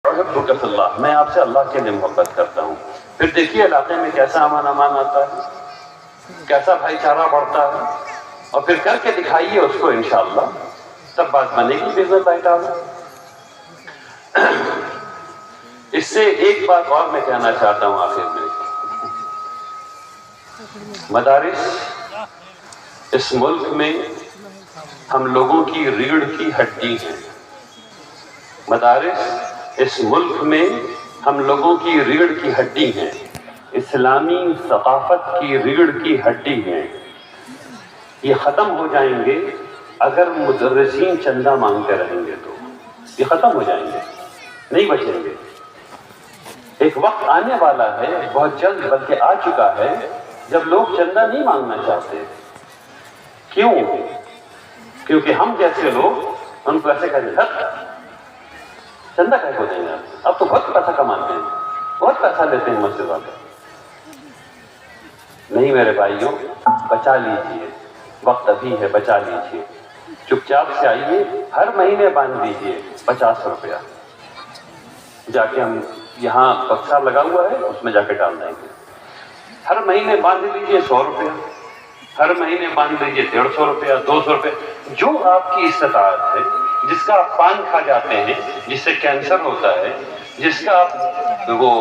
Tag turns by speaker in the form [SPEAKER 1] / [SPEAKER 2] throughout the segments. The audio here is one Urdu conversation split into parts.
[SPEAKER 1] احبک فی اللہ، میں آپ سے اللہ کے لیے محبت کرتا ہوں. پھر دیکھیے علاقے میں کیسا امن امان آتا ہے، کیسا بھائی چارہ بڑھتا ہے، اور پھر کر کے دکھائیے اس کو انشاءاللہ، تب بات بنے گی باذن اللہ تعالی. اس سے ایک بات اور میں کہنا چاہتا ہوں آخر میں. مدارس اس ملک میں ہم لوگوں کی ریڑھ کی ہڈی ہیں. مدارس اس ملک میں ہم لوگوں کی ریڑھ کی ہڈی ہیں، اسلامی ثقافت کی ریڑھ کی ہڈی ہیں. یہ ختم ہو جائیں گے اگر مدرسین چندہ مانگتے رہیں گے تو. یہ ختم ہو جائیں گے، نہیں بچیں گے. ایک وقت آنے والا ہے، بہت جلد بلکہ آ چکا ہے، جب لوگ چندہ نہیں مانگنا چاہتے. کیوں؟ کیونکہ ہم جیسے لوگ ان کو ایسے کہیں گے چندہ کہہ کو دیں گے، اب تو بہت پیسہ کماتے ہیں، بہت پیسہ لیتے ہیں مسجد والے. نہیں میرے بھائیوں، بچا لیجئے، وقت ابھی ہے، بچا لیجئے. چپ چاپ سے آئیے، ہر مہینے باندھ دیجئے 50 روپیہ. جا کے ہم یہاں بکسا لگا ہوا ہے، اس میں جا کے ڈال دیں گے. ہر مہینے باندھ لیجئے 100 روپیہ، ہر مہینے باندھ لیجئے 150 روپیہ، 200 روپیہ، جو آپ کی استطاعت ہے. جس کا آپ پان کھا جاتے ہیں، جس سے کینسر ہوتا ہے، جس کا آپ وہ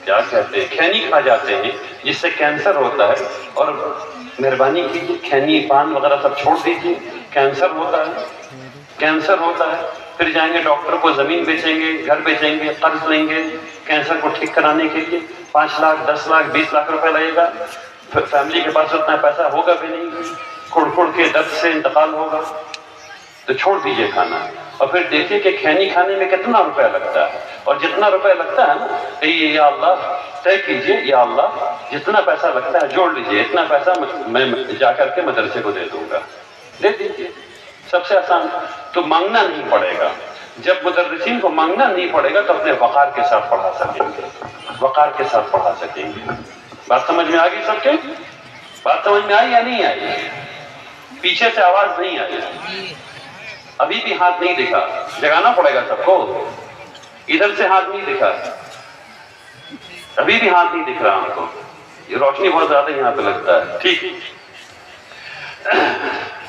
[SPEAKER 1] کیا کہتے ہیں کھینی کھا جاتے ہیں جس سے کینسر ہوتا ہے، اور مہربانی کیجیے کھینی پان وغیرہ سب چھوڑ دیجیے. کینسر ہوتا ہے، کینسر ہوتا ہے. پھر جائیں گے ڈاکٹر کو، زمین بیچیں گے، گھر بیچیں گے، قرض لیں گے کینسر کو ٹھیک کرانے کے لیے. 5 لاکھ 10 لاکھ 20 لاکھ روپے لگے گا. پھر فیملی کے پاس اتنا پیسہ ہوگا بھی نہیں، کھڑ کھڑ کے درد سے انتقال ہوگا. تو چھوڑ دیجئے کھانا، اور پھر دیکھیے کہ کھینی کھانے میں کتنا روپیہ لگتا ہے. اور جتنا روپیہ لگتا ہے نا، کہیے یا اللہ طے کیجئے، یا اللہ جتنا پیسہ لگتا ہے جوڑ لیجئے، اتنا پیسہ میں جا کر کے مدرسے کو دے دوں گا. دے دیجئے، سب سے آسان. تو مانگنا نہیں پڑے گا. جب مدرسین کو مانگنا نہیں پڑے گا تو اپنے وقار کے ساتھ پڑھا سکیں گے، وقار کے ساتھ پڑھا سکیں گے. بات سمجھ میں آ گئی سب کے؟ بات سمجھ میں آئی یا نہیں آئی؟ پیچھے سے آواز نہیں آئی؟ ابھی بھی ہاتھ نہیں دکھا، جگانا پڑے گا سب کو. ادھر سے ہاتھ نہیں دکھا، ابھی بھی ہاتھ نہیں دکھ رہا ہم کو. یہ روشنی بہت زیادہ یہاں پہ لگتا ہے. ٹھیک.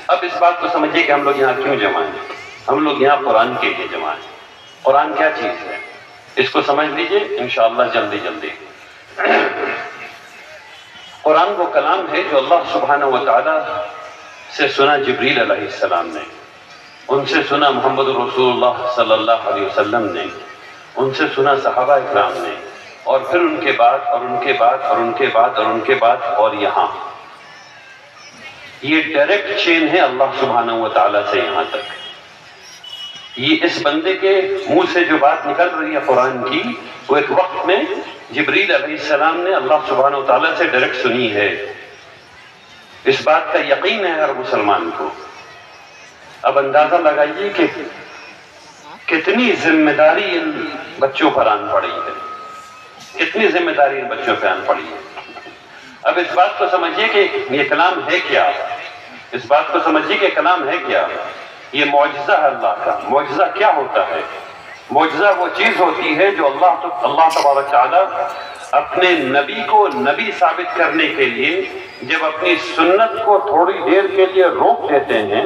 [SPEAKER 1] اب اس بات کو سمجھیے کہ ہم لوگ یہاں کیوں جمع ہیں. ہم لوگ یہاں قرآن کے لیے جمع ہیں. قرآن کیا چیز ہے اس کو سمجھ لیجئے انشاءاللہ جلدی جلدی. قرآن وہ کلام ہے جو اللہ سبحانہ و تعالی سے سنا جبریل علیہ السلام نے، ان سے سنا محمد رسول اللہ صلی اللہ علیہ وسلم نے، ان سے سنا صحابہ اکرام نے، اور پھر ان کے بعد اور ان کے بعد اور ان کے بعد اور ان کے بعد اور یہاں. یہ ڈائریکٹ چین ہے اللہ سبحانہ و تعالیٰ سے یہاں تک. یہ اس بندے کے منہ سے جو بات نکل رہی ہے قرآن کی، وہ ایک وقت میں جبریل علیہ السلام نے اللہ سبحانہ و تعالیٰ سے ڈائریکٹ سنی ہے. اس بات کا یقین ہے ہر مسلمان کو. اب اندازہ لگائیے کہ کتنی ذمہ داری ان بچوں پر آن پڑی ہے، کتنی ذمہ داری ان بچوں پہ آن پڑی ہے. اب اس بات کو سمجھیے کہ یہ کلام ہے کیا. اس بات کو سمجھیے کہ کلام ہے کیا. یہ معجزہ ہے اللہ کا. معجزہ کیا ہوتا ہے؟ معجزہ وہ چیز ہوتی ہے جو اللہ تبارک تعالیٰ اپنے نبی کو نبی ثابت کرنے کے لیے جب اپنی سنت کو تھوڑی دیر کے لیے روک دیتے ہیں،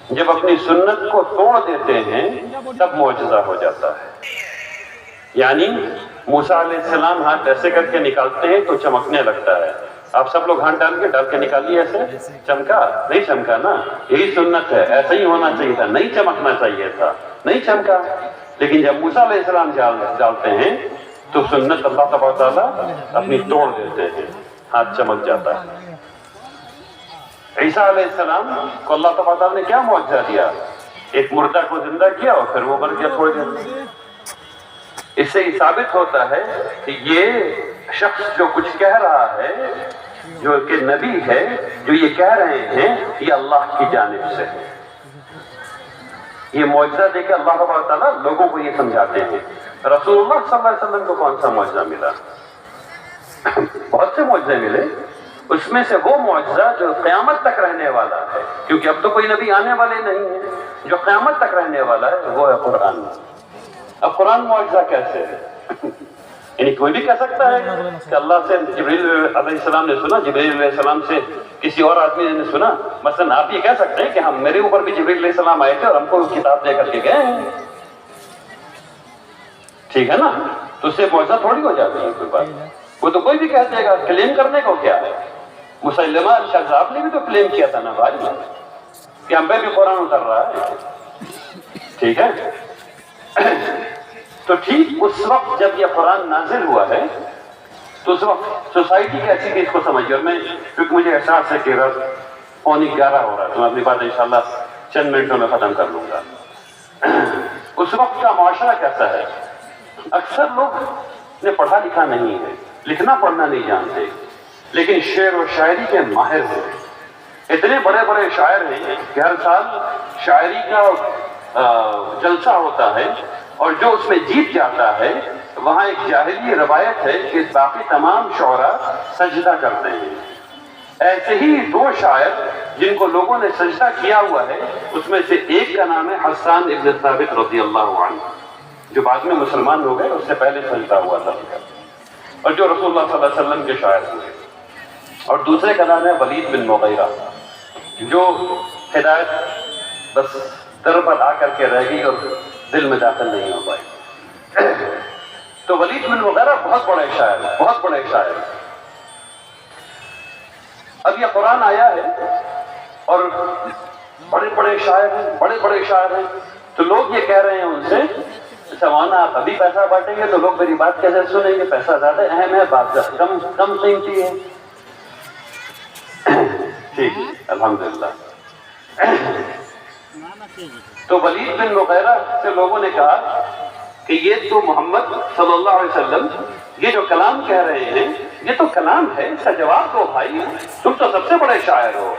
[SPEAKER 1] جب اپنی سنت کو توڑ دیتے ہیں، تب معجزہ ہو جاتا ہے. یعنی موسیٰ علیہ السلام ہاتھ ایسے کر کے نکالتے ہیں تو چمکنے لگتا ہے. آپ سب لوگ ہاتھ ڈال کے نکالیے، ایسے چمکا نہیں؟ چمکا نا. یہی سنت ہے، ایسا ہی ہونا چاہیے تھا، نہیں چمکنا چاہیے تھا، نہیں چمکا. لیکن جب موسیٰ علیہ السلام ڈالتے ہیں تو سنت اللہ تبارک تعالیٰ اپنی توڑ دیتے ہیں، ہاتھ چمک جاتا ہے. عیسیٰ علیہ السلام کو اللہ تبارک تعالیٰ نے کیا معجزہ دیا؟ ایک مردہ کو زندہ کیا اور پھر وہ مر گیا تھوڑی دیر. اس سے یہ ثابت ہوتا ہے کہ یہ شخص جو کچھ کہہ رہا ہے، جو کہ نبی ہے، جو یہ کہہ رہے ہیں، یہ اللہ کی جانب سے ہے. یہ معجزہ دے کے اللہ تبارک تعالیٰ لوگوں کو یہ سمجھاتے ہیں. رسول اللہ صلی اللہ علیہ وسلم کو کون سا معجزہ ملا؟ بہت سے معجزے ملے. اس میں سے وہ معجزہ جو قیامت تک رہنے والا ہے، کیونکہ اب تو کوئی نبی آنے والے نہیں ہے، جو قیامت تک رہنے والا ہے وہ ہے قرآن. اب قرآن معجزہ کیسے ہے؟ یعنی کوئی بھی کہہ سکتا ہے کہ اللہ سے جبریل علیہ السلام نے سنا، جبریل علیہ السلام سے کسی اور آدمی نے سنا؟ مثلا آپ یہ کہہ سکتے ہیں کہ ہم میرے اوپر بھی جبریل علیہ السلام آئے تھے اور ہم کو کتاب دے کر کے گئے ہیں، ٹھیک ہے نا؟ تو اس سے معجزہ تھوڑی ہو جاتی ہے کوئی بات، وہ تو کوئی بھی کہہ دے گا، کلیم کرنے کو کیا ہے؟ مسلمہ الکذاب نے بھی تو کلیم کیا تھا نا بھائی کہ ہم پہ بھی قرآن اتر رہا ہے، ٹھیک ہے؟ تو ٹھیک اس وقت جب یہ قرآن نازل ہوا ہے تو اس وقت سوسائٹی کیسی تھی اس کو سمجھیے، اور میں کیونکہ مجھے احساس ہے کہ 11:15 ہو رہا ہے تو میں اپنی بات انشاءاللہ چند منٹوں میں ختم کر لوں گا۔ اس وقت کا معاشرہ کیسا ہے؟ اکثر لوگ نے پڑھا لکھا نہیں ہے، لکھنا پڑھنا نہیں جانتے، لیکن شعر و شاعری کے ماہر ہیں، اتنے بڑے بڑے شاعر ہیں کہ ہر سال شاعری کا جلسہ ہوتا ہے اور جو اس میں جیت جاتا ہے وہاں ایک جاہلی روایت ہے کہ باقی تمام شعراء سجدہ کرتے ہیں۔ ایسے ہی 2 شاعر جن کو لوگوں نے سجدہ کیا ہوا ہے، اس میں سے ایک کا نام ہے حسان ابن ثابت رضی اللہ عنہ، جو بعد میں مسلمان ہو گئے، اس سے پہلے سجدہ ہوا تھا، اور جو رسول اللہ صلی اللہ علیہ وسلم کے شاعر ہوئے، اور دوسرے کا نام ہے ولید بن مغیرہ، جو ہدایت بس در پر آ کر کے رہ گئی اور دل میں داخل نہیں ہو پائی۔ تو ولید بن مغیرہ بہت بڑے شاعر، بہت بڑے شاعر۔ اب یہ قرآن آیا ہے اور بڑے بڑے شاعر ہیں، بڑے بڑے شاعر ہیں، تو لوگ یہ کہہ رہے ہیں ان سے اچھا مولانا آپ ابھی پیسہ بانٹیں گے تو لوگ میری بات کیسے سنیں گے؟ پیسہ زیادہ اہم ہے، بات کم قیمتی ہے۔ ٹھیک ہے، الحمدللہ۔ تو ولید بن مغیرہ سے لوگوں نے کہا کہ یہ تو محمد صلی اللہ علیہ وسلم یہ جو کلام کہہ رہے ہیں یہ تو کلام ہے، اس کا جواب دو بھائی، تم تو سب سے بڑے شاعر ہو۔